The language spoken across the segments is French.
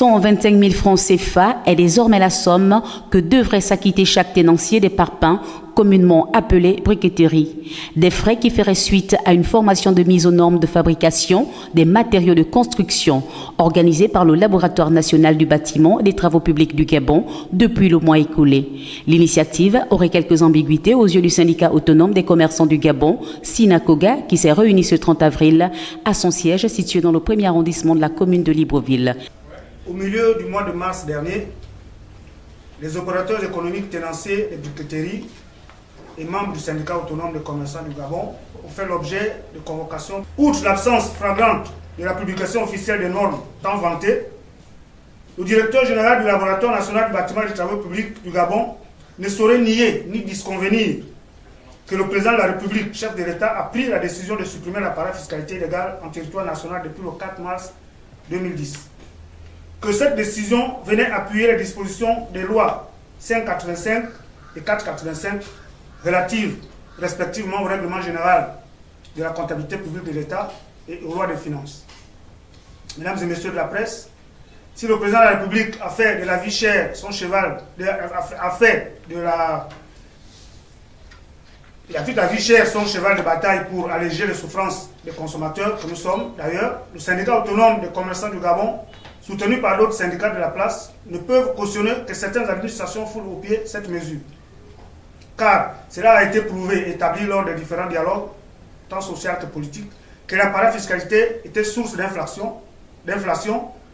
125 000 francs CFA est désormais la somme que devrait s'acquitter chaque tenancier des parpaings, communément appelé briqueterie. Des frais qui feraient suite à une formation de mise aux normes de fabrication des matériaux de construction organisée par le Laboratoire national du bâtiment et des travaux publics du Gabon depuis le mois écoulé. L'initiative aurait quelques ambiguïtés aux yeux du syndicat autonome des commerçants du Gabon, SINACOGA, qui s'est réuni ce 30 avril à son siège situé dans le 1er arrondissement de la commune de Libreville. Au milieu du mois de mars dernier, les opérateurs économiques tenanciers et briqueteries et membres du syndicat autonome des commerçants du Gabon ont fait l'objet de convocations. Outre l'absence flagrante de la publication officielle des normes tant vantées, le directeur général du Laboratoire national du bâtiment et des travaux publics du Gabon ne saurait nier ni disconvenir que le président de la République, chef de l'État, a pris la décision de supprimer la parafiscalité illégale en territoire national depuis le 4 mars 2010. Que cette décision venait appuyer les dispositions des lois 585 et 485 relatives respectivement au règlement général de la comptabilité publique de l'État et aux lois des finances. Mesdames et messieurs de la presse, si le président de la République a fait de la vie chère son cheval, il a fait de la vie chère son cheval de bataille pour alléger les souffrances des consommateurs que nous sommes. D'ailleurs, le syndicat autonome des commerçants du Gabon, soutenu par d'autres syndicats de la place, ne peuvent cautionner que certaines administrations foulent au pied cette mesure. Car cela a été prouvé et établi lors des différents dialogues, tant sociaux que politiques, que la parafiscalité était source d'inflation,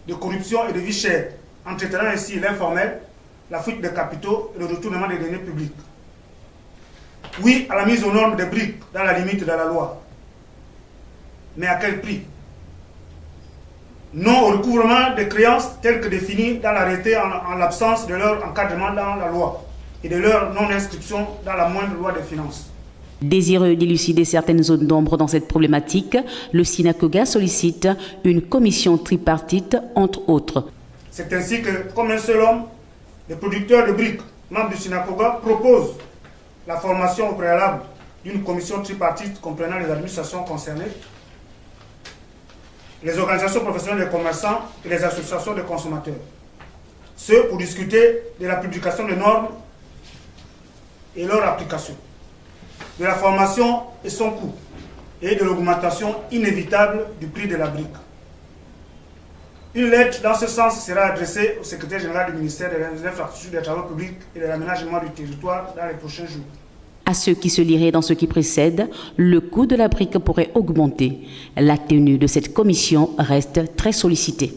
de corruption et de vie chère, entretenant ainsi l'informel, la fuite des capitaux et le retournement des deniers publics. Oui à la mise aux normes des briques dans la limite de la loi. Mais à quel prix? Non au recouvrement des créances telles que définies dans l'arrêté en l'absence de leur encadrement dans la loi et de leur non-inscription dans la moindre loi des finances. Désireux d'élucider certaines zones d'ombre dans cette problématique, le SINACOGA sollicite une commission tripartite, entre autres. C'est ainsi que, comme un seul homme, les producteurs de briques, membres du SINACOGA, proposent la formation au préalable d'une commission tripartite comprenant les administrations concernées, les organisations professionnelles des commerçants et les associations de consommateurs. Ce pour discuter de la publication des normes et leur application, de la formation et son coût, et de l'augmentation inévitable du prix de la brique. Une lettre dans ce sens sera adressée au secrétaire général du ministère des Infrastructures, des Travaux publics et de l'aménagement du territoire dans les prochains jours. À ceux qui se liraient dans ce qui précède, le coût de la brique pourrait augmenter. La tenue de cette commission reste très sollicitée.